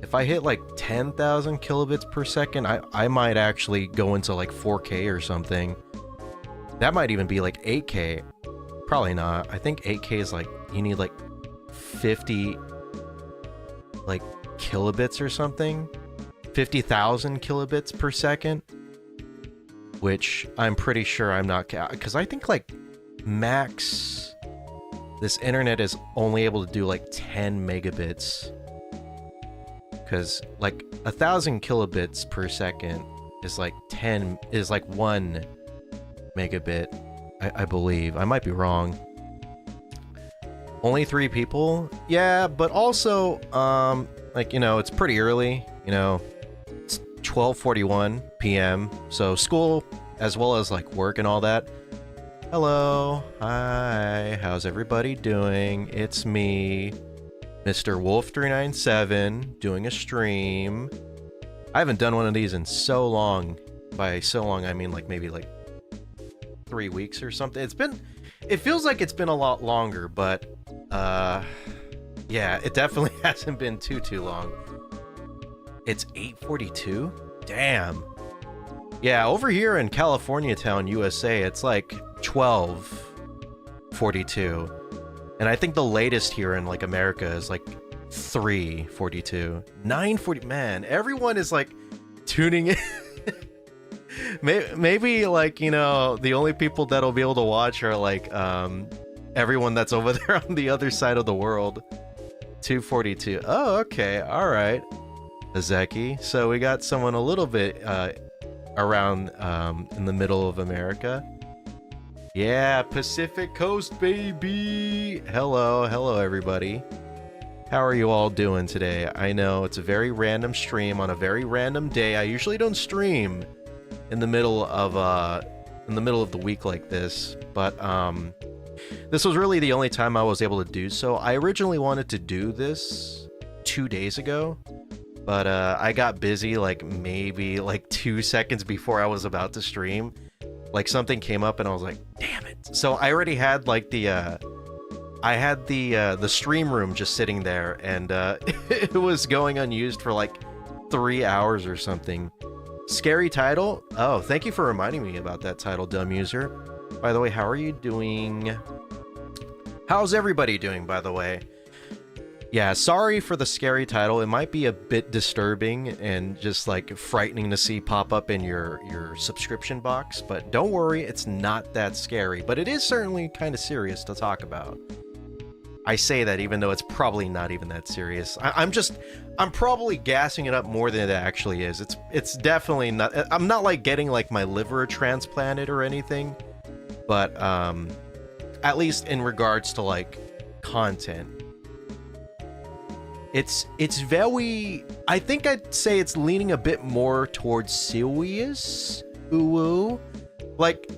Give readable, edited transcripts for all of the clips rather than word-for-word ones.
If I hit like 10,000 kilobits per second, I might actually go into like 4K or something. That might even be like 8K. Probably not. I think 8K is like, you need like 50 like kilobits or something. 50,000 kilobits per second. Which I'm pretty sure I'm not, because I think like max this internet is only able to do like 10 megabits. Because like 1,000 kilobits per second is like 1 megabit. I believe. I might be wrong. Only 3 people? Yeah, but also, like, you know, it's pretty early. You know, it's 12:41 p.m. So school, as well as like work and all that. Hello. Hi. How's everybody doing? It's me, Mr. Wolf397, doing a stream. I haven't done one of these in so long. By so long, I mean like maybe like 3 weeks or something. It feels like it's been a lot longer, but yeah, it definitely hasn't been too long. It's 8:42? Damn. Yeah, over here in California town, USA, it's like 12:42. And I think the latest here in like America is like 3:42. 9:40, man, everyone is like tuning in. Maybe like, you know, the only people that'll be able to watch are like everyone that's over there on the other side of the world. 2:42. Oh, okay, all right, Azeki. So we got someone a little bit around in the middle of America. Yeah, Pacific Coast, baby. Hello everybody. How are you all doing today? I know it's a very random stream on a very random day. I usually don't stream in the middle of the week like this, but this was really the only time I was able to do so. I originally wanted to do this 2 days ago, but I got busy like maybe like 2 seconds before I was about to stream. Like something came up and I was like, damn it. So I already had like the stream room just sitting there, and it was going unused for like 3 hours or something. Scary title? Oh, thank you for reminding me about that title, dumb user. By the way, how are you doing? How's everybody doing, by the way? Yeah, sorry for the scary title. It might be a bit disturbing and just like frightening to see pop up in your subscription box, but don't worry, it's not that scary. But it is certainly kind of serious to talk about. I say that even though it's probably not even that serious. I'm probably gassing it up more than it actually is. It's definitely not. I'm not like getting like my liver transplanted or anything, but at least in regards to like content, it's very. I think I'd say it's leaning a bit more towards serious. Ooh, like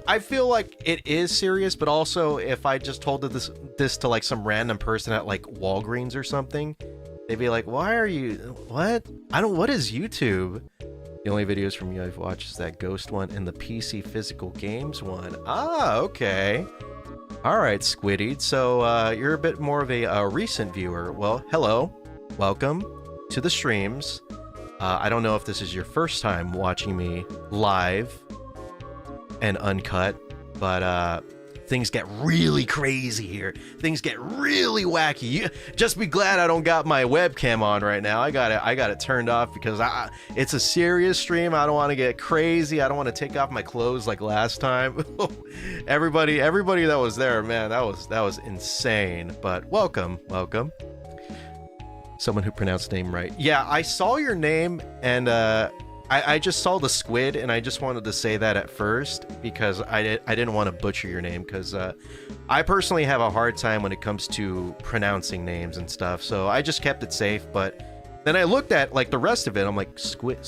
I feel like it is serious, but also if I just told this to like some random person at like Walgreens or something, they'd be like, why are you, what is YouTube? The only videos from you I've watched is that Ghost one and the PC physical games one. Ah, okay. All right, Squiddy. So you're a bit more of a recent viewer. Well, hello, welcome to the streams. I don't know if this is your first time watching me live and uncut, but things get really crazy here. Things get really wacky. Just be glad I don't got my webcam on right now. I got it turned off because it's a serious stream. I don't want to get crazy. I don't want to take off my clothes like last time. everybody that was there, man, that was insane. But welcome. Someone who pronounced the name right. Yeah, I saw your name, and I just saw the squid, and I just wanted to say that at first because I didn't want to butcher your name, because I personally have a hard time when it comes to pronouncing names and stuff, so I just kept it safe. But then I looked at like the rest of it, I'm like, squid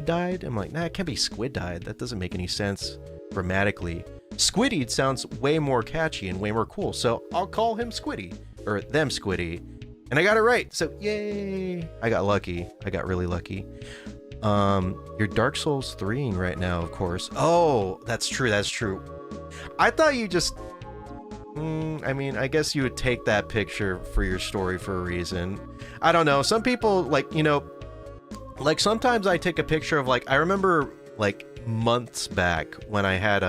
died? I'm like, nah, it can't be squid died. That doesn't make any sense grammatically. Squiddied sounds way more catchy and way more cool, so I'll call him Squiddy, or them Squiddy. And I got it right, so yay! I got lucky. I got really lucky. You're Dark Souls 3ing right now, of course. Oh, that's true. I thought you just I mean, I guess you would take that picture for your story for a reason. I don't know. Some people, like, you know, like sometimes I take a picture of, like, I remember like months back when I had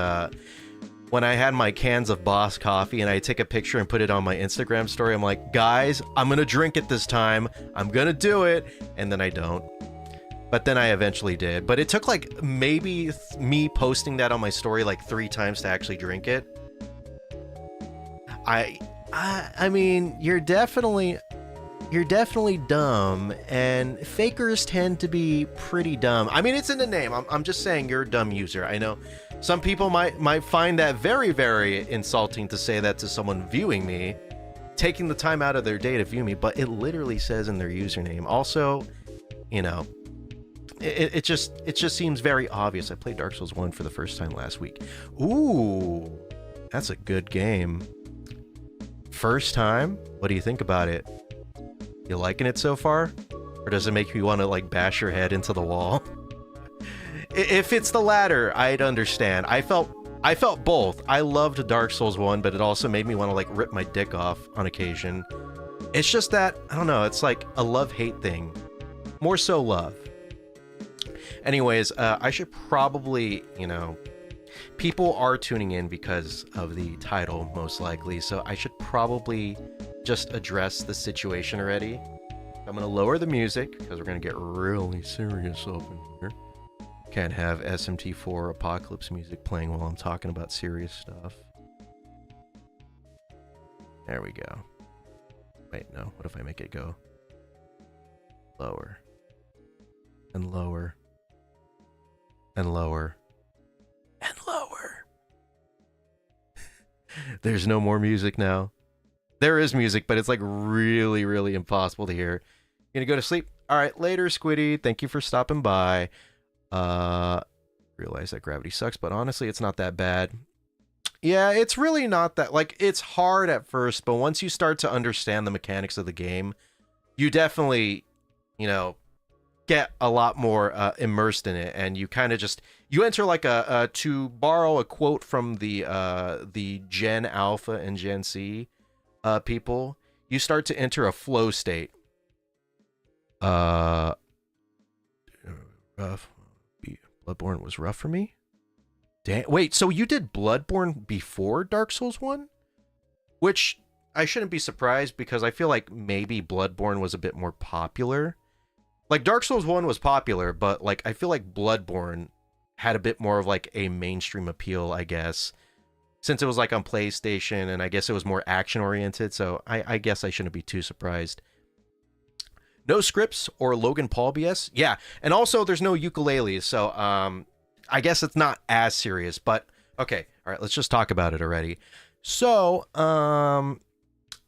my cans of Boss coffee and I take a picture and put it on my Instagram story. I'm like, guys, I'm gonna drink it this time. I'm gonna do it. And then I don't. But then I eventually did. But it took like maybe me posting that on my story like 3 times to actually drink it. I mean, you're definitely dumb, and fakers tend to be pretty dumb. I mean, it's in the name. I'm just saying you're a dumb user. I know some people might find that very, very insulting to say that to someone viewing me, taking the time out of their day to view me, but it literally says in their username. Also, you know, it just seems very obvious. I played Dark Souls 1 for the first time last week. Ooh, that's a good game. First time? What do you think about it? You liking it so far? Or does it make you want to like bash your head into the wall? If it's the latter, I'd understand. I felt both. I loved Dark Souls 1, but it also made me want to like rip my dick off on occasion. It's just that, I don't know, it's like a love-hate thing. More so love. Anyways, I should probably, you know, people are tuning in because of the title, most likely, so I should probably just address the situation already. I'm gonna lower the music because we're gonna get really serious up in here. Can't have SMT4 apocalypse music playing while I'm talking about serious stuff. There we go. Wait, no, what if I make it go lower and lower and lower and lower? There's no more music now. There is music, but it's like really, really impossible to hear. You gonna go to sleep? All right, later, Squiddy. Thank you for stopping by. Realize that gravity sucks, but honestly, it's not that bad. Yeah, it's really not that, like, it's hard at first, but once you start to understand the mechanics of the game, you definitely, you know, get a lot more immersed in it, and you kind of just, you enter like to borrow a quote from the Gen Alpha and Gen C people, you start to enter a flow state. Rough. Bloodborne was rough for me? Damn. Wait, so you did Bloodborne before Dark Souls 1? Which I shouldn't be surprised because I feel like maybe Bloodborne was a bit more popular. Like Dark Souls 1 was popular, but like I feel like Bloodborne had a bit more of like a mainstream appeal, I guess. Since it was like on PlayStation, and I guess it was more action oriented, so I guess I shouldn't be too surprised. No scripts or Logan Paul BS? Yeah, and also there's no ukuleles, so I guess it's not as serious, but okay, all right, let's just talk about it already. So,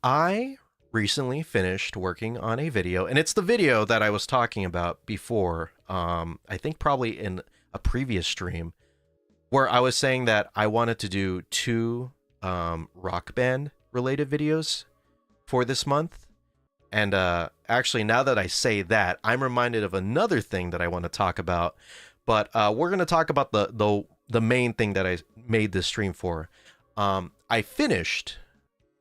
I recently finished working on a video, and it's the video that I was talking about before, I think probably in a previous stream, where I was saying that I wanted to do 2 Rock Band related videos for this month. And actually, now that I say that, I'm reminded of another thing that I want to talk about. But we're going to talk about the main thing that I made this stream for. I finished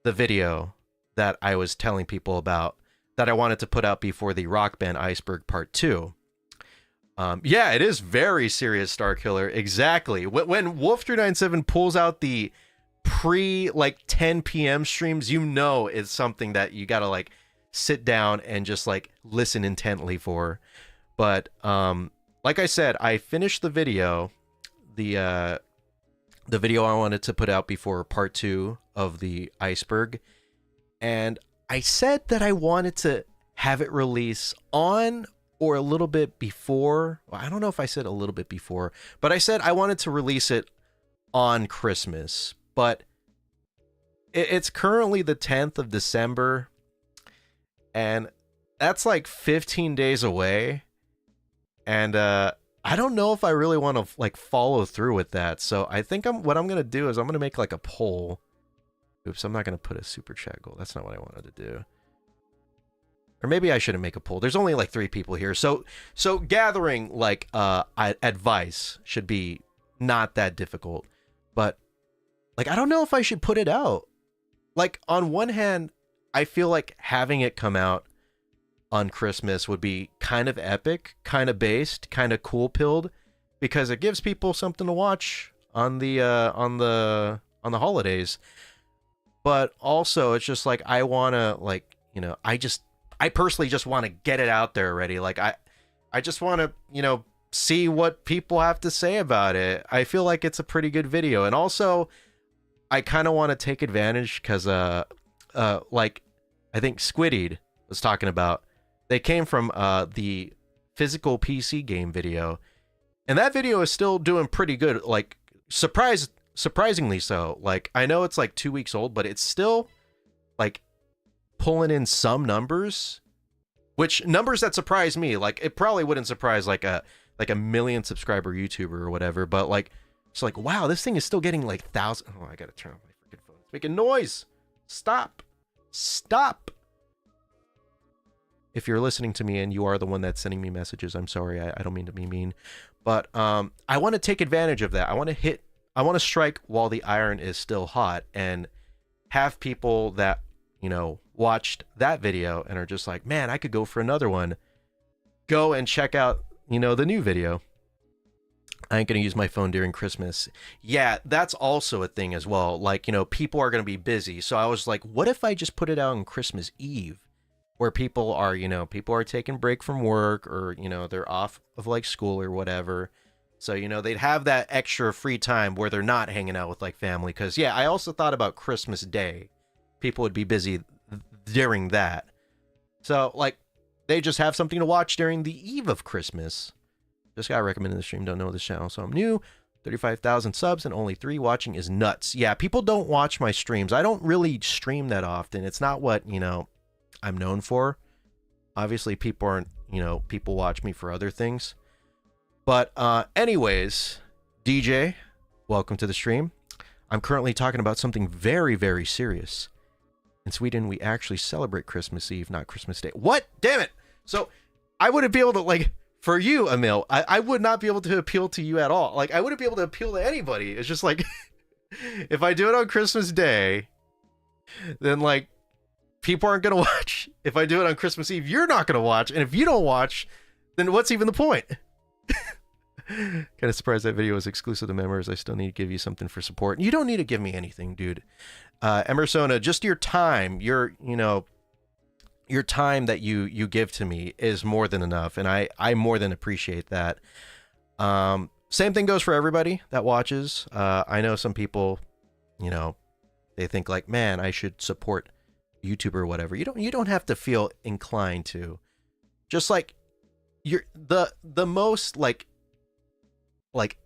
the video that I was telling people about that I wanted to put out before the Rock Band Iceberg Part 2. Yeah, it is very serious, Starkiller. Exactly. When Wolf397 pulls out the like 10 p.m. streams, you know it's something that you gotta like sit down and just like listen intently for. But like I said, I finished the video, the video I wanted to put out before Part 2 of the Iceberg, and I said that I wanted to have it release on or a little bit before. Well, I don't know if I said a little bit before, but I said I wanted to release it on Christmas. But it's currently the 10th of December, and that's like 15 days away. And I don't know if I really want to like follow through with that. So I think what I'm going to do is I'm going to make like a poll. Oops, I'm not going to put a super chat goal. That's not what I wanted to do. Or maybe I shouldn't make a poll. There's only like 3 people here. So gathering like advice should be not that difficult. But like I don't know if I should put it out. like on one hand, I feel like having it come out on Christmas would be kind of epic, kind of based, kind of cool pilled, because it gives people something to watch on the holidays. But also, it's just like I want to, like, I personally just want to get it out there already. Like I just want to, see what people have to say about it. I feel like it's a pretty good video, and also I kind of want to take advantage because like I think Squiddied was talking about, they came from the physical PC game video, and that video is still doing pretty good. Like surprisingly so. Like I know it's like 2 weeks old, but it's still like pulling in some numbers, which numbers that surprise me. Like it probably wouldn't surprise like a million subscriber YouTuber or whatever, but like it's like, wow, this thing is still getting like thousand. Oh, I gotta turn off my freaking phone. It's making noise. Stop. If you're listening to me and you are the one that's sending me messages, I'm sorry. I don't mean to be mean, but I want to take advantage of that. I want to strike while the iron is still hot, and have people that, watched that video and are just like, man, I could go for another one, go and check out, the new video. I ain't going to use my phone during Christmas. Yeah, that's also a thing as well. Like, people are going to be busy. So I was like, what if I just put it out on Christmas Eve, where people are taking break from work, or, they're off of like school or whatever. So, they'd have that extra free time where they're not hanging out with like family. Cause yeah, I also thought about Christmas Day. People would be busy during that. So like they just have something to watch during the eve of Christmas. This guy recommended the stream, don't know this channel, so I'm new. 35,000 subs and only 3 watching is nuts. Yeah, people don't watch my streams. I don't really stream that often. It's not what, I'm known for. Obviously, people aren't, people watch me for other things. But anyways, DJ, welcome to the stream. I'm currently talking about something very, very serious. In Sweden, we actually celebrate Christmas Eve, not Christmas Day. What? Damn it! So, I wouldn't be able to, like, for you, Emil, I would not be able to appeal to you at all. Like, I wouldn't be able to appeal to anybody. It's just like, if I do it on Christmas Day, then, like, people aren't going to watch. If I do it on Christmas Eve, you're not going to watch. And if you don't watch, then what's even the point? Kind of surprised that video was exclusive to members. I still need to give you something for support. You don't need to give me anything, dude. Emersona, just your time, your time that you give to me is more than enough, and I more than appreciate that. Same thing goes for everybody that watches. I know some people, they think like, man, I should support YouTuber or whatever. You don't have to feel inclined to. Just like you're the most like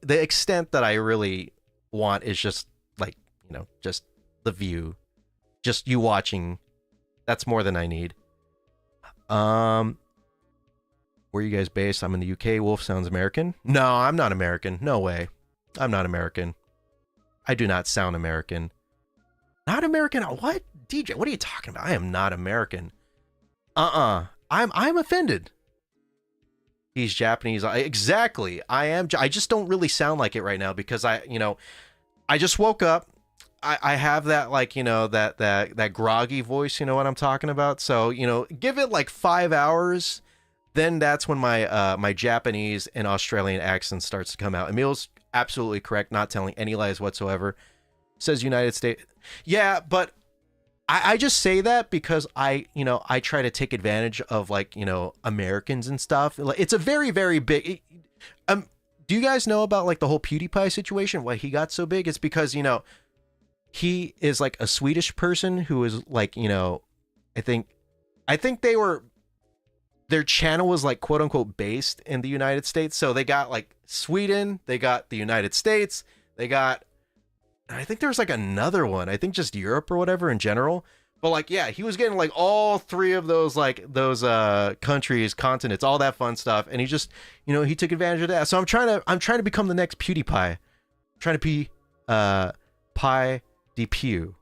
the extent that I really want is just like, just the view, just you watching. That's more than I need. Where are you guys based? I'm in the UK. Wolf sounds American. No, I'm not American. No way. I'm not American. I do not sound American. Not American? What? DJ, what are you talking about? I am not American. I'm offended. He's Japanese. Exactly. I am. I just don't really sound like it right now because I just woke up. I have that, like, that groggy voice, you know what I'm talking about? So, give it like 5 hours, then that's when my my Japanese and Australian accent starts to come out. Emil's absolutely correct, not telling any lies whatsoever. Says United States. Yeah, but I just say that because I try to take advantage of, like, Americans and stuff. It's a very, very big... do you guys know about, like, the whole PewDiePie situation? Why he got so big? It's because, he is like a Swedish person who is like, I think their channel was like quote unquote based in the United States. So they got like Sweden, they got the United States, they got, I think there's like another one, I think just Europe or whatever in general. But like, yeah, he was getting like all 3 of those, like those countries, continents, all that fun stuff. And he just, he took advantage of that. So I'm trying to become the next PewDiePie. I'm trying to be Pie DPew.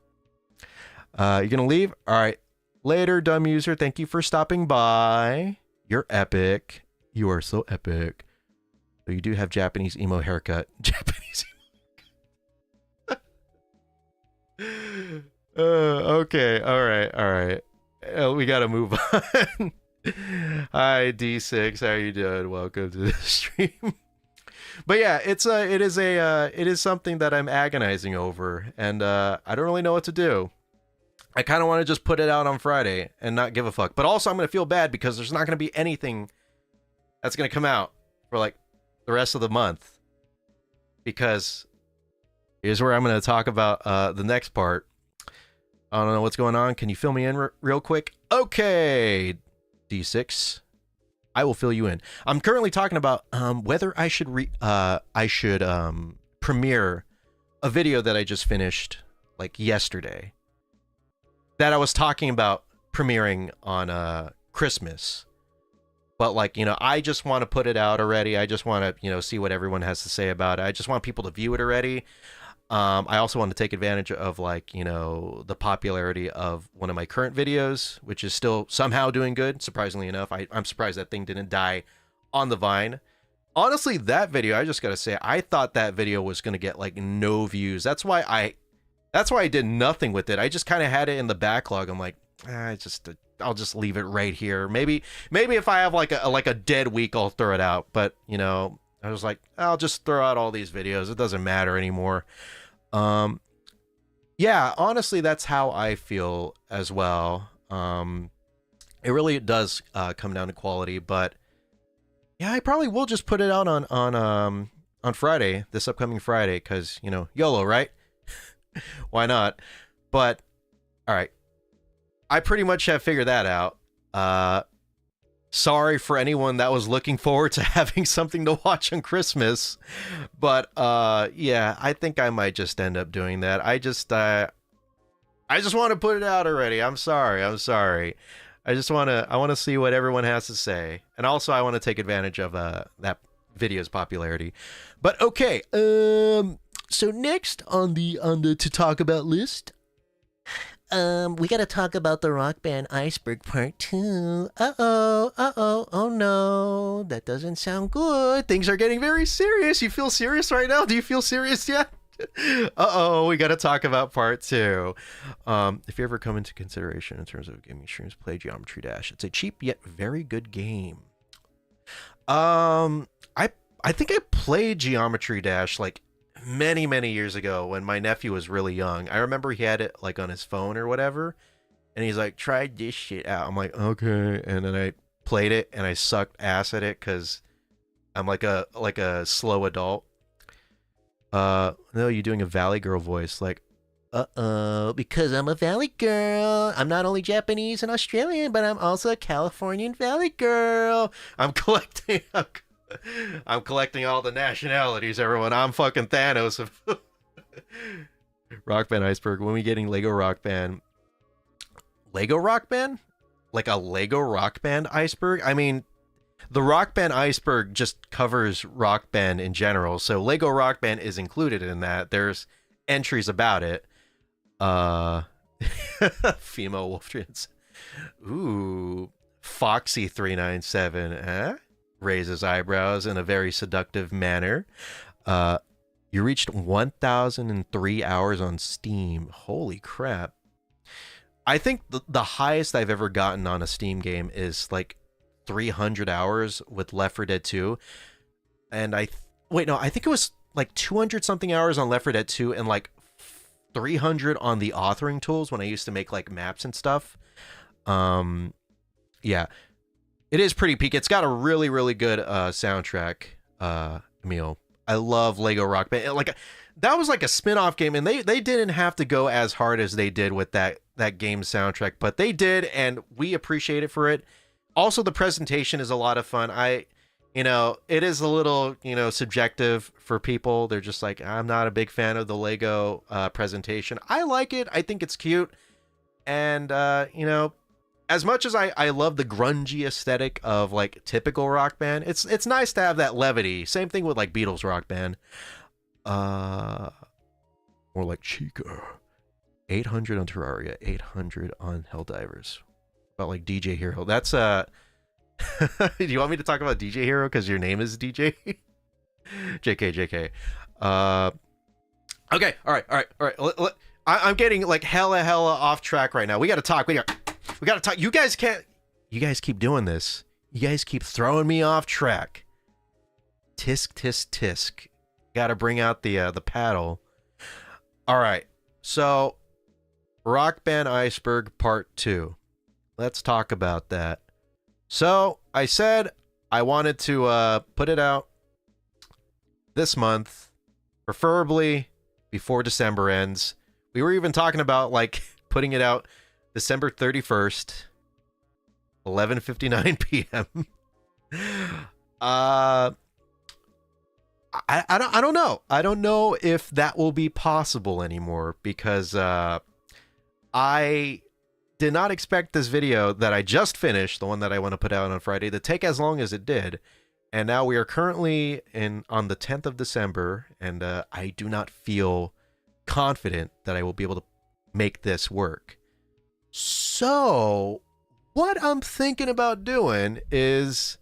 You're gonna leave? All right. Later, dumb user. Thank you for stopping by. You're epic. You are so epic. So you do have Japanese emo haircut. Japanese emo. Okay. All right. All right. We gotta move on. Hi D6, how you doing? Welcome to the stream. But yeah, it is something that I'm agonizing over, and I don't really know what to do. I kind of want to just put it out on Friday and not give a fuck. But also, I'm gonna feel bad because there's not gonna be anything that's gonna come out for like the rest of the month. Because here's where I'm gonna talk about the next part. I don't know what's going on. Can you fill me in real quick? Okay, D6. I will fill you in. I'm currently talking about whether I should premiere a video that I just finished like yesterday. That I was talking about premiering on Christmas. But like, I just want to put it out already. I just want to, see what everyone has to say about it. I just want people to view it already. I also want to take advantage of like, the popularity of one of my current videos, which is still somehow doing good. Surprisingly enough, I'm surprised that thing didn't die on the Vine. Honestly, that video, I just got to say, I thought that video was going to get like no views. That's why I did nothing with it. I just kind of had it in the backlog. I'm like, I'll just leave it right here. Maybe if I have like a dead week, I'll throw it out. But, I was like, I'll just throw out all these videos. It doesn't matter anymore. Yeah, honestly, that's how I feel as well. It really does come down to quality, but yeah, I probably will just put it out on Friday, this upcoming Friday, because YOLO, right? Why not? But all right, I pretty much have figured that out. Sorry for anyone that was looking forward to having something to watch on Christmas, but yeah, I think I might just end up doing that. I just want to put it out already. I'm sorry. I want to see what everyone has to say, and also I want to take advantage of that video's popularity. But okay, so next on the to talk about list. We gotta talk about the rock band Iceberg Part 2. Oh no, that doesn't sound good. Things are getting very serious. You feel serious right now? Do you feel serious yet? We gotta talk about Part 2. If you ever come into consideration in terms of gaming streams, play Geometry Dash. It's a cheap yet very good game. I think I played Geometry Dash like many years ago when my nephew was really young. I remember he had it like on his phone or whatever, and he's like, try this shit out. I'm like, okay, and then I played it and I sucked ass at it because I'm like a slow adult. No, you're doing a Valley Girl voice, like, because I'm a Valley Girl. I'm not only Japanese and Australian, but I'm also a Californian Valley Girl. I'm collecting all the nationalities, everyone. I'm fucking Thanos. Rock Band Iceberg. When we getting Lego Rock Band? Lego Rock Band? Like a Lego Rock Band Iceberg? I mean, the Rock Band Iceberg just covers Rock Band in general, so Lego Rock Band is included in that. There's entries about it. Female Wolf Trans. Ooh. Foxy397, huh? Raises eyebrows in a very seductive manner. You reached 1,003 hours on Steam. Holy crap. I think the highest I've ever gotten on a Steam game is like 300 hours with Left 4 Dead 2. And I think it was like 200 something hours on Left 4 Dead 2 and like 300 on the authoring tools when I used to make like maps and stuff. Yeah. It is pretty peak. It's got a really good soundtrack, Emil. I love Lego Rock Band. Like, that was like a spin-off game, and they didn't have to go as hard as they did with that game soundtrack, but they did, and we appreciate it for it. Also, the presentation is a lot of fun. It is a little, subjective for people. They're just like, I'm not a big fan of the Lego presentation. I like it. I think it's cute. And, as much as I love the grungy aesthetic of like typical Rock Band, it's nice to have that levity. Same thing with like Beatles Rock Band. More like Chica. 800 on Terraria, 800 on Helldivers. About like DJ Hero. That's do you want me to talk about DJ Hero because your name is DJ? JK. Okay, all right. I'm getting like hella off track right now. We got to talk. We got to talk. You guys keep doing this. You guys keep throwing me off track. Tisk tisk tisk. Got to bring out the paddle. All right. So, Rock Band Iceberg Part 2. Let's talk about that. So, I said I wanted to put it out this month, preferably before December ends. We were even talking about like putting it out December 31st, 11:59 p.m. I don't know. I don't know if that will be possible anymore because I did not expect this video that I just finished, the one that I want to put out on Friday, to take as long as it did. And now we are currently on the 10th of December, and I do not feel confident that I will be able to make this work. So what I'm thinking about doing is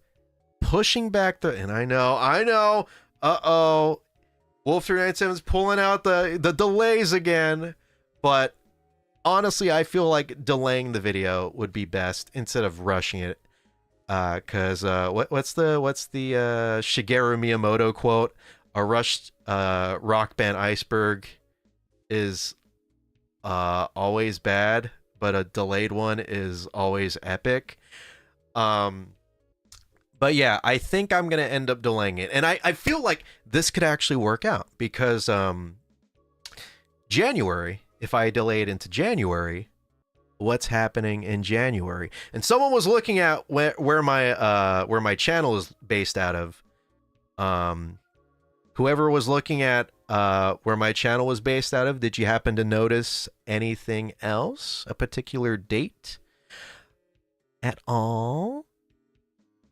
pushing back and I know, Wolf3997's pulling out the delays again, but honestly, I feel like delaying the video would be best instead of rushing it. Cause what's the Shigeru Miyamoto quote? A rushed Rock Band Iceberg is always bad, but a delayed one is always epic. But yeah, I think I'm gonna end up delaying it, and I feel like this could actually work out because January, if I delay it into January, what's happening in January? And someone was looking at where my channel is based out of. Whoever was looking at where my channel was based out of, did you happen to notice anything else? A particular date at all?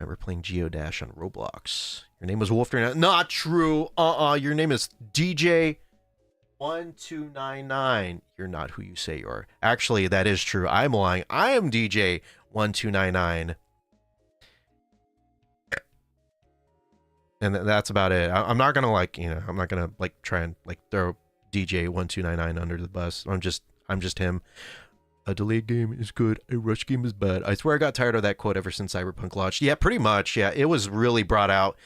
I remember playing Geodash on Roblox. Your name was Wolf39. Not true. Your name is DJ1299. You're not who you say you are. Actually, that is true. I'm lying. I am DJ1299. And that's about it. I'm not gonna I'm not gonna like try and like throw DJ1299 under the bus. I'm just him. A delayed game is good. A rush game is bad. I swear I got tired of that quote ever since Cyberpunk launched. Yeah, pretty much. Yeah, it was really brought out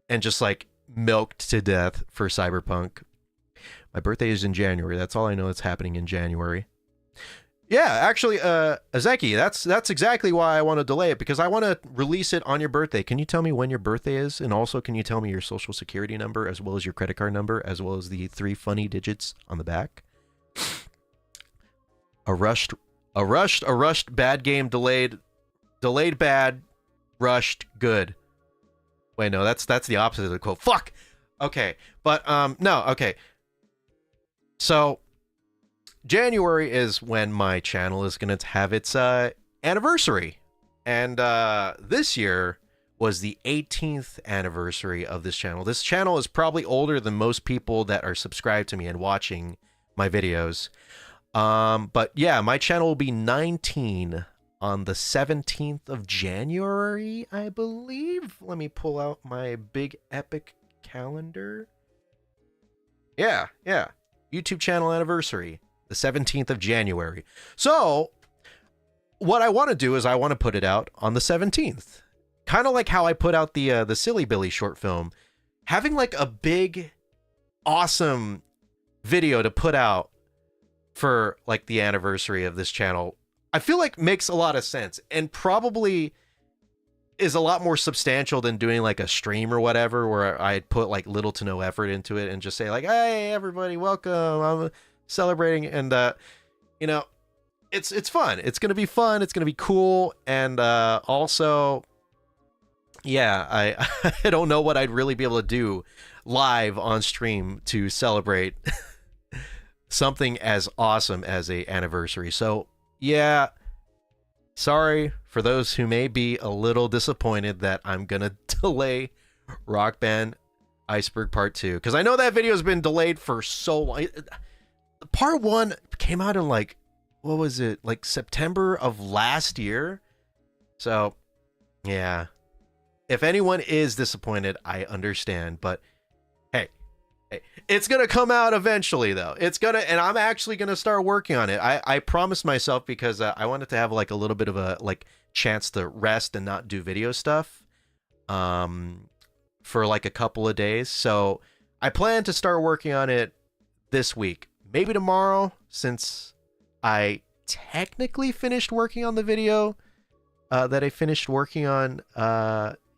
and just like milked to death for Cyberpunk. My birthday is in January. That's all I know that's happening in January. Yeah, actually, Azeki, that's exactly why I want to delay it, because I want to release it on your birthday. Can you tell me when your birthday is? And also, can you tell me your social security number, as well as your credit card number, as well as the 3 funny digits on the back? A rushed bad game, delayed bad, rushed good. Wait, no, that's the opposite of the quote. Fuck. Okay, but no, okay. So January is when my channel is gonna have its anniversary, and this year was the 18th anniversary of this channel. This channel is probably older than most people that are subscribed to me and watching my videos. But yeah, my channel will be 19 on the 17th of January, I believe. Let me pull out my big epic calendar. Yeah. YouTube channel anniversary, the 17th of January. So what I want to do is I want to put it out on the 17th. Kind of like how I put out the Silly Billy short film. Having like a big, awesome video to put out for like the anniversary of this channel, I feel like makes a lot of sense and probably is a lot more substantial than doing like a stream or whatever, where I'd put like little to no effort into it and just say like, hey everybody, welcome, I'm celebrating. And you know, it's fun. It's gonna be fun, it's gonna be cool. And also, yeah, I don't know what I'd really be able to do live on stream to celebrate something as awesome as a anniversary. So yeah, sorry for those who may be a little disappointed that I'm gonna delay Rock Band Iceberg Part 2, because I know that video has been delayed for so long. Part 1 came out in like, what was it, like September of last year? So yeah, if anyone is disappointed, I understand, but hey, It's gonna come out eventually, though. It's gonna, and I'm actually gonna start working on it. I promised myself because I wanted to have like a little bit of a like chance to rest and not do video stuff, for like a couple of days. So I plan to start working on it this week, maybe tomorrow, since I technically finished working on the video that I finished working on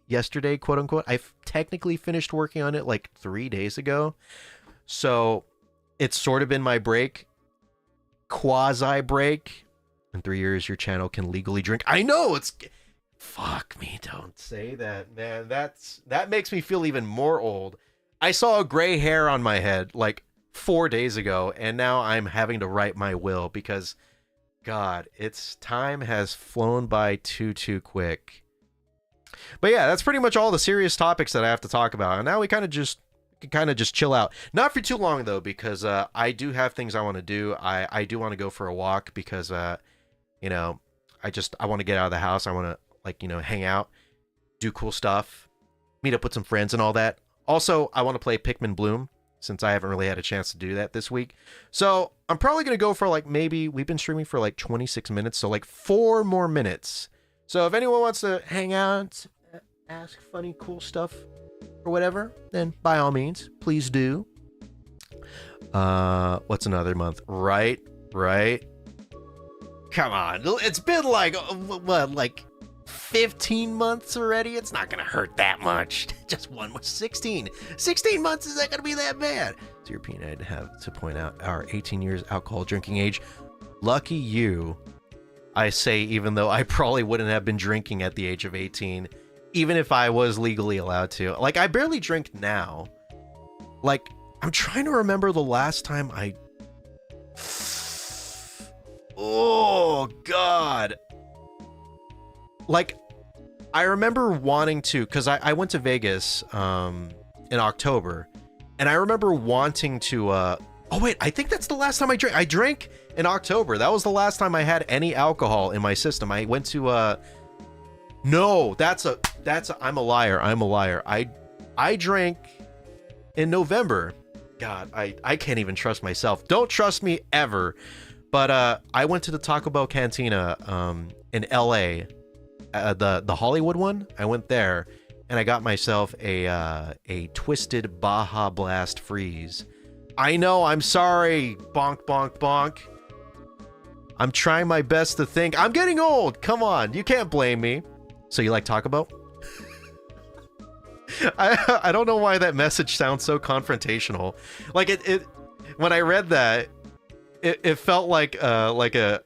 yesterday, quote unquote. I technically finished working on it like 3 days ago. So it's sort of been my break, quasi break. In 3 years, your channel can legally drink. I know, it's, fuck me, don't say that, man. That makes me feel even more old. I saw a gray hair on my head like 4 days ago, and now I'm having to write my will because, God, it's time has flown by too quick. But yeah, that's pretty much all the serious topics that I have to talk about. And now we kind of just chill out. Not for too long though, because I do have things I want to do. I do want to go for a walk because you know, I want to get out of the house. I want to, like, you know, hang out, do cool stuff, meet up with some friends and all that. Also, I want to play Pikmin Bloom since I haven't really had a chance to do that this week. So I'm probably going to go for like, maybe we've been streaming for like 26 minutes. So like 4 more minutes. So if anyone wants to hang out, ask funny, cool stuff or whatever, then by all means, please do. What's another month? Right. Come on. It's been like, what, like 15 months already? It's not going to hurt that much. Just one was 16. 16 months, is that going to be that bad? So European, I'd have to point out our 18 years alcohol drinking age. Lucky you, I say, even though I probably wouldn't have been drinking at the age of 18, even if I was legally allowed to. Like, I barely drink now. Like, I'm trying to remember the last time I... Oh, God. Like, I remember wanting to, because I went to Vegas in October, and I remember wanting to... oh, wait, I think that's the last time I drank. I drank in October. That was the last time I had any alcohol in my system. I went to... No, I'm a liar. I drank in November. God, I can't even trust myself. Don't trust me ever. But I went to the Taco Bell Cantina in LA, the Hollywood one. I went there and I got myself a twisted Baja Blast Freeze. I know, I'm sorry. Bonk, bonk, bonk. I'm trying my best to think. I'm getting old. Come on, you can't blame me. So you like Taco Bell? I don't know why that message sounds so confrontational. Like it when I read that, it felt like a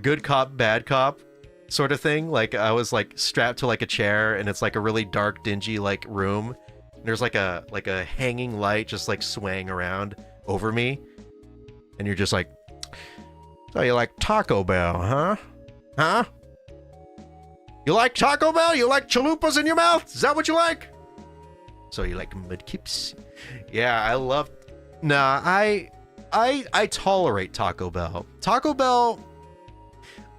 good cop, bad cop sort of thing. Like I was like strapped to like a chair and it's like a really dark, dingy like room. And there's like a hanging light just like swaying around over me. And you're just like, so you like Taco Bell, huh? Huh? You like Taco Bell? You like chalupas in your mouth? Is that what you like? So you like mudkips? Yeah, I love... Nah, I tolerate Taco Bell. Taco Bell,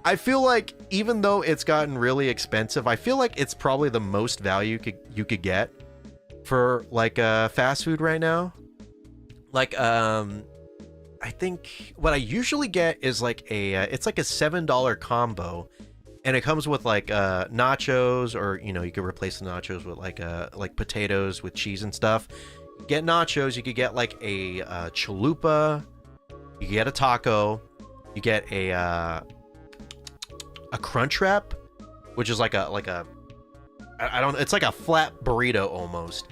I feel like even though it's gotten really expensive, I feel like it's probably the most value you could get for like fast food right now. Like, I think what I usually get is like it's like a $7 combo. And it comes with like nachos, or you know, you could replace the nachos with like potatoes with cheese and stuff. You get nachos, you could get like a chalupa, you could get a taco, you get a crunch wrap, which is like a I don't, it's like a flat burrito almost.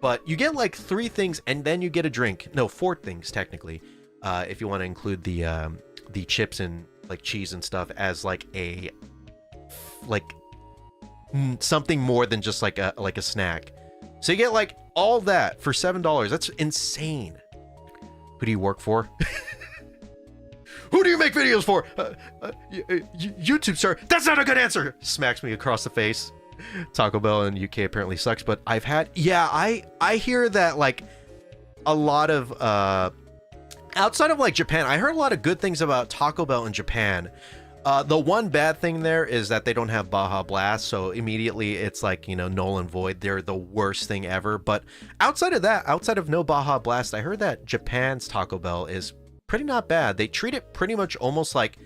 But you get like 3 things, and then you get a drink. No, 4 things technically, if you want to include the chips and like cheese and stuff as like a something more than just like a snack. So you get like all that for $7. That's insane. Who do you work for? Who do you make videos for? YouTube, sir. That's not a good answer. Smacks me across the face. Taco Bell in UK apparently sucks, but I've had... Yeah, I hear that like a lot of... outside of like Japan, I heard a lot of good things about Taco Bell in Japan. The one bad thing there is that they don't have Baja Blast, so immediately it's like, you know, null and void. They're the worst thing ever. But outside of that, outside of no Baja Blast, I heard that Japan's Taco Bell is pretty not bad. They treat it pretty much almost like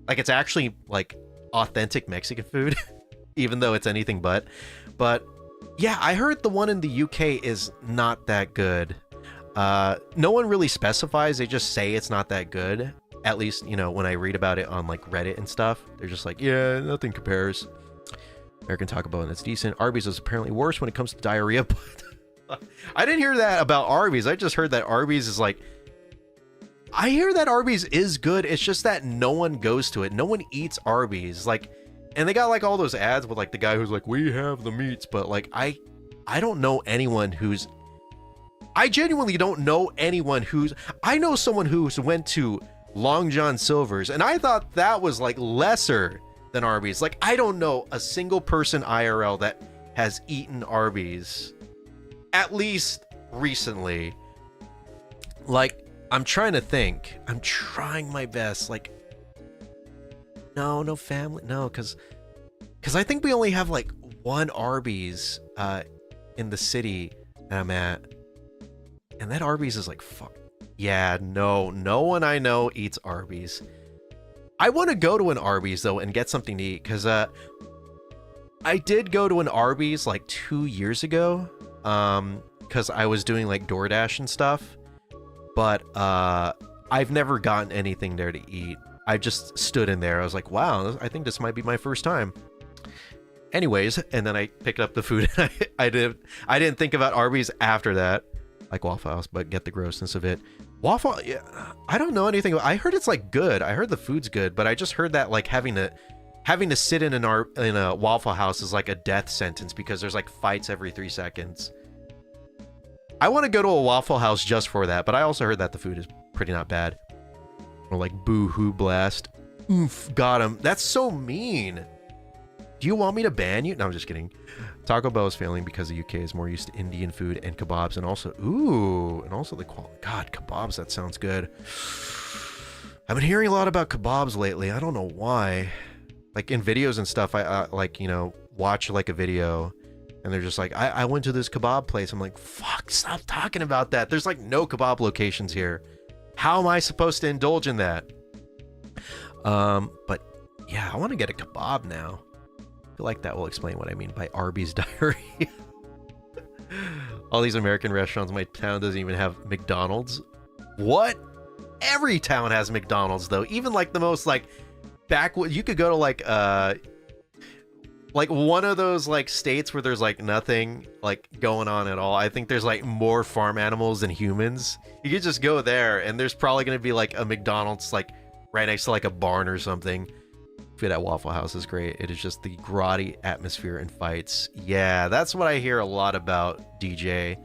it's actually like authentic Mexican food, even though it's anything but. But yeah, I heard the one in the UK is not that good. No one really specifies. They just say it's not that good. At least, you know, when I read about it on like Reddit and stuff, they're just like, yeah, nothing compares. American Taco Bell, and it's decent. Arby's is apparently worse when it comes to diarrhea, but I didn't hear that about Arby's. I just heard that Arby's is like, I hear that Arby's is good. It's just that no one goes to it. No one eats Arby's. Like, and they got like all those ads with like the guy who's like, we have the meats, but like, I don't know anyone who's, I genuinely don't know anyone who's, I know someone who's went to Long John Silver's, and I thought that was like lesser than Arby's. Like, I don't know a single person IRL that has eaten Arby's, at least recently. Like, I'm trying to think. I'm trying my best. Like, no family, no, because I think we only have like one Arby's in the city that I'm at, and that Arby's is like, fuck. Yeah, no one I know eats Arby's. I want to go to an Arby's though and get something to eat, because I did go to an Arby's like 2 years ago, because I was doing like DoorDash and stuff, but I've never gotten anything there to eat. I just stood in there. I was like, wow, I think this might be my first time. Anyways, and then I picked up the food. I didn't think about Arby's after that. Like Waffle House, but get the grossness of it. Waffle, yeah, I don't know anything. I heard it's like good. I heard the food's good, but I just heard that like having to sit in a Waffle House is like a death sentence, because there's like fights every 3 seconds. I want to go to a Waffle House just for that, but I also heard that the food is pretty not bad. Or like boo-hoo blast. Oof, got him. That's so mean. Do you want me to ban you? No, I'm just kidding. Taco Bell is failing because the UK is more used to Indian food and kebabs, and also, the quality. God, kebabs, that sounds good. I've been hearing a lot about kebabs lately. I don't know why. Like in videos and stuff, I like, you know, watch like a video and they're just like, I went to this kebab place. I'm like, fuck, stop talking about that. There's like no kebab locations here. How am I supposed to indulge in that? But yeah, I want to get a kebab now. I feel like that will explain what I mean by Arby's diarrhea. All these American restaurants, my town doesn't even have McDonald's. What? Every town has McDonald's though. Even like the most like backwoods, you could go to like one of those like states where there's like nothing like going on at all. I think there's like more farm animals than humans. You could just go there and there's probably going to be like a McDonald's like right next to like a barn or something. Food at Waffle House is great. It is just the grotty atmosphere and fights. Yeah, that's what I hear a lot about, DJ.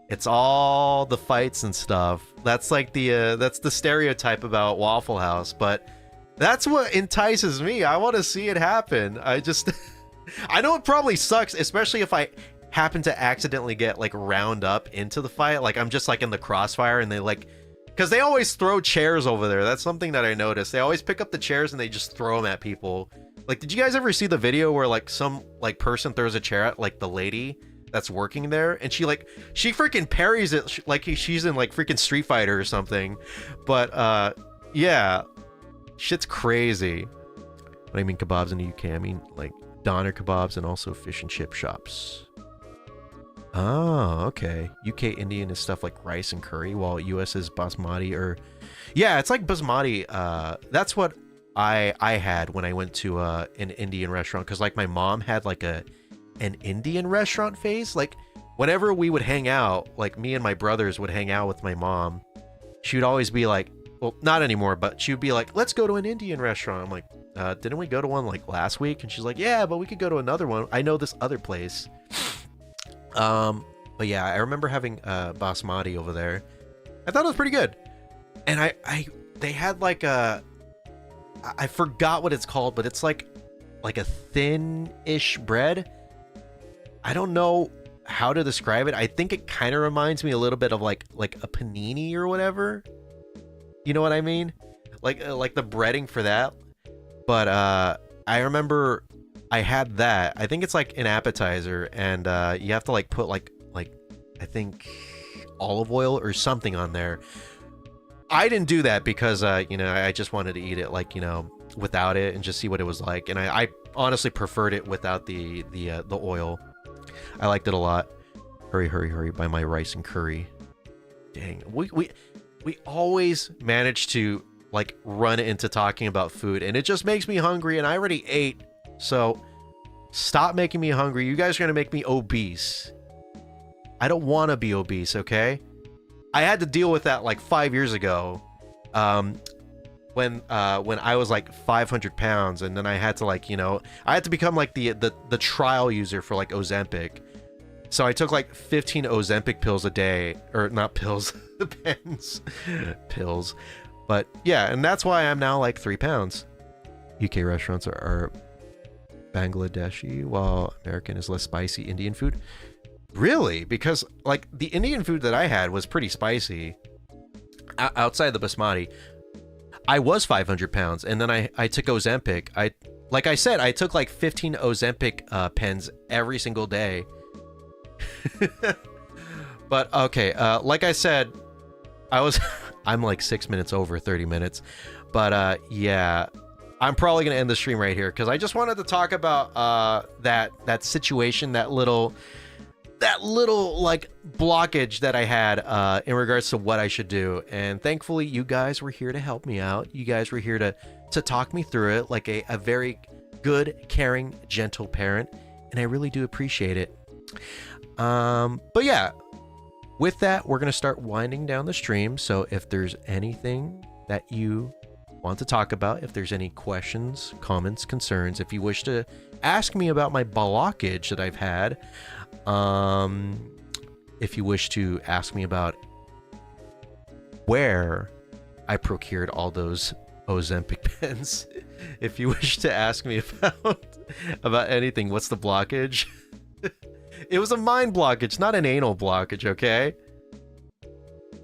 It's all the fights and stuff. That's like that's the stereotype about Waffle House, but that's what entices me. I want to see it happen. I know it probably sucks, especially if I happen to accidentally get like round up into the fight. Like I'm just like in the crossfire and they like, because they always throw chairs over there. That's something that I noticed. They always pick up the chairs and they just throw them at people. Like, did you guys ever see the video where like some like person throws a chair at like the lady that's working there, and she freaking parries it like she's in like freaking Street Fighter or something? But yeah, shit's crazy. What I mean kebabs in the UK, I mean like doner kebabs and also fish and chip shops. Oh, okay. UK Indian is stuff like rice and curry, while US is basmati, or yeah, it's like basmati. That's what I had when I went to an Indian restaurant, because like my mom had like an Indian restaurant phase. Like whenever we would hang out, like me and my brothers would hang out with my mom, she would always be like, well, not anymore, but she would be like, let's go to an Indian restaurant. I'm like, didn't we go to one like last week? And she's like, yeah, but we could go to another one. I know this other place. But yeah, I remember having basmati over there. I thought it was pretty good. And they had like I forgot what it's called, but it's like a thin-ish bread. I don't know how to describe it. I think it kind of reminds me a little bit of like a panini or whatever. You know what I mean? Like the breading for that. But I remember I had that. I think it's like an appetizer, and you have to like put like I think olive oil or something on there. I didn't do that because you know, I just wanted to eat it like, you know, without it and just see what it was like. And I honestly preferred it without the oil. I liked it a lot. Hurry, hurry, hurry! Buy my rice and curry. Dang, we always manage to like run into talking about food, and it just makes me hungry, and I already ate. So stop making me hungry. You guys are gonna make me obese. I don't want to be obese, okay? I had to deal with that like 5 years ago, when I was like 500 pounds, and then I had to like, you know, I had to become like the trial user for like Ozempic. So I took like 15 Ozempic pills a day, or not pills, pens, pills. But yeah, and that's why I'm now like 3 pounds. UK restaurants are Bangladeshi, while American is less spicy Indian food. Really? Because like the Indian food that I had was pretty spicy. Outside the basmati, I was 500 pounds, and then I took Ozempic. Like I said, I took like 15 Ozempic pens every single day. But okay, like I said, I'm like 6 minutes over 30 minutes. But yeah, I'm probably gonna end the stream right here because I just wanted to talk about that situation, that little like blockage that I had in regards to what I should do. And thankfully you guys were here to help me out. You guys were here to talk me through it like a very good, caring, gentle parent, and I really do appreciate it. But yeah, with that, we're gonna start winding down the stream. So if there's anything that you want to talk about, if there's any questions, comments, concerns, if you wish to ask me about my blockage that I've had, if you wish to ask me about where I procured all those Ozempic pens, if you wish to ask me about anything, what's the blockage? It was a mind blockage, not an anal blockage, okay?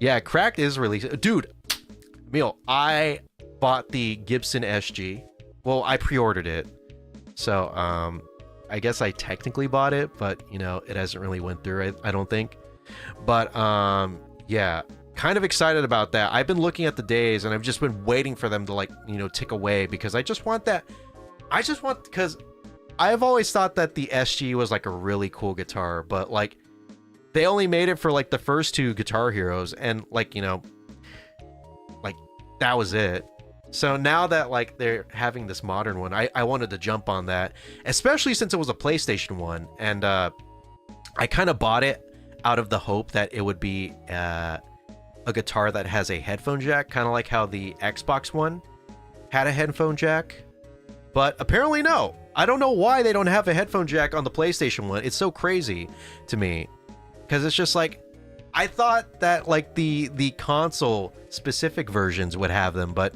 Yeah, Cracked is released. Dude, Emil, I bought the Gibson SG. Well, I pre-ordered it. So, I guess I technically bought it, but, you know, it hasn't really went through, I don't think. But, yeah, kind of excited about that. I've been looking at the days, and I've just been waiting for them to, like, you know, tick away, because I just want that. Because I've always thought that the SG was, like, a really cool guitar, but, like, they only made it for, like, the first 2 Guitar Heroes, and, like, you know, like, that was it. So now that like they're having this modern one, I wanted to jump on that, especially since it was a PlayStation one, and I kind of bought it out of the hope that it would be a guitar that has a headphone jack, kind of like how the Xbox one had a headphone jack. But apparently no. I don't know why they don't have a headphone jack on the PlayStation one. It's so crazy to me, because it's just like, I thought that like the console specific versions would have them, but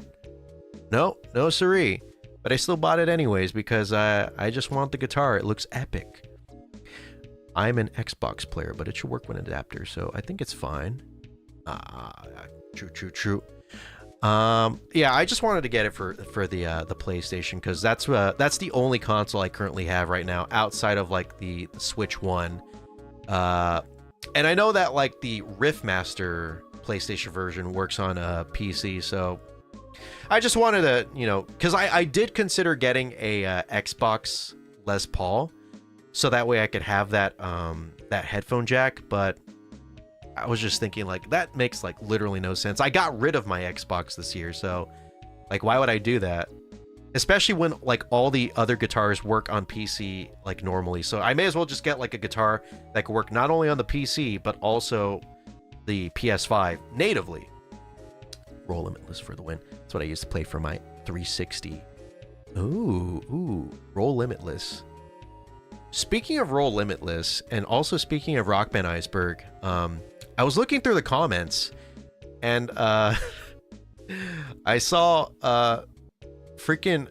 no siree. But I still bought it anyways because I just want the guitar. It looks epic. I'm an Xbox player, but it should work with an adapter, so I think it's fine. True. Yeah, I just wanted to get it for the PlayStation, because that's the only console I currently have right now outside of like the Switch 1. And I know that like the Riffmaster PlayStation version works on a PC, so I just wanted to, you know, because I did consider getting a Xbox Les Paul, so that way I could have that that headphone jack, but I was just thinking like that makes like literally no sense. I got rid of my Xbox this year, so like why would I do that? Especially when like all the other guitars work on PC like normally. So I may as well just get like a guitar that can work not only on the PC but also the PS5 natively. Roll Limitless for the win. That's what I used to play for my 360. Ooh, Roll Limitless. Speaking of Roll Limitless, and also speaking of Rock Band Iceberg, I was looking through the comments, and I saw freaking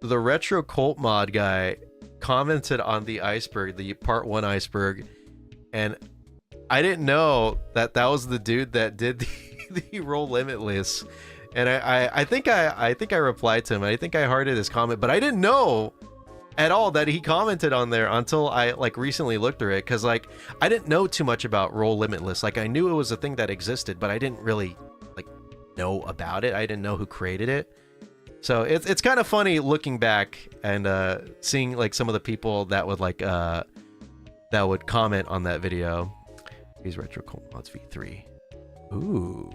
the Retro Cult Mod guy commented on the Iceberg, the Part 1 Iceberg, and I didn't know that that was the dude that did the Roll Limitless. And I think I replied to him. I think I hearted his comment, but I didn't know at all that he commented on there until I like recently looked through it, because like I didn't know too much about Roll Limitless. Like I knew it was a thing that existed, but I didn't really like know about it. I didn't know who created it. So it's kind of funny looking back and seeing like some of the people that would like that would comment on that video. These retro cult mods v3. Ooh.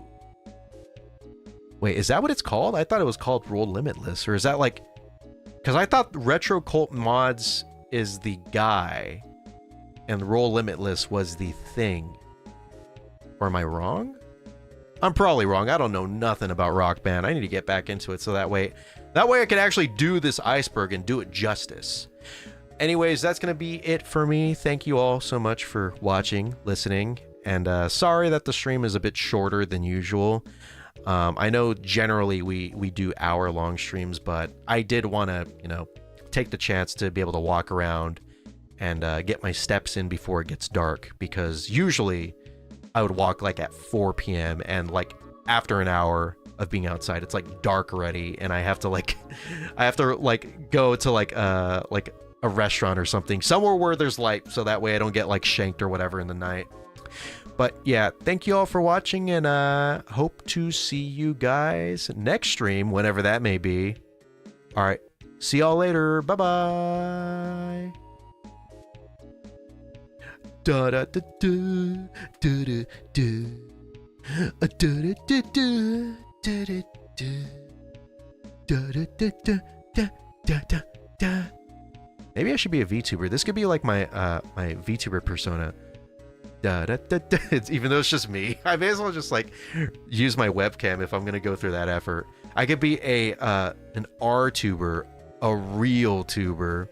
Wait, is that what it's called? I thought it was called Roll Limitless, or is that like? Because I thought Retro Cult Mods is the guy, and Roll Limitless was the thing. Or am I wrong? I'm probably wrong. I don't know nothing about Rock Band. I need to get back into it so that way I can actually do this iceberg and do it justice. Anyways, that's going to be it for me. Thank you all so much for watching, listening, and sorry that the stream is a bit shorter than usual. I know generally we do hour-long streams, but I did want to, you know, take the chance to be able to walk around and get my steps in before it gets dark, because usually I would walk like at 4 p.m. and like after an hour of being outside, it's like dark already, and I have to go to like a restaurant or something, somewhere where there's light, so that way I don't get like shanked or whatever in the night. But yeah, thank you all for watching, and hope to see you guys next stream, whenever that may be. All right, see y'all later. Bye-bye. Da da da da da da da da da da da da da da da. Maybe I should be a VTuber. This could be like my my VTuber persona. Da, da, da, da. Even though it's just me, I may as well just like use my webcam if I'm gonna go through that effort. I could be an R tuber, a real tuber.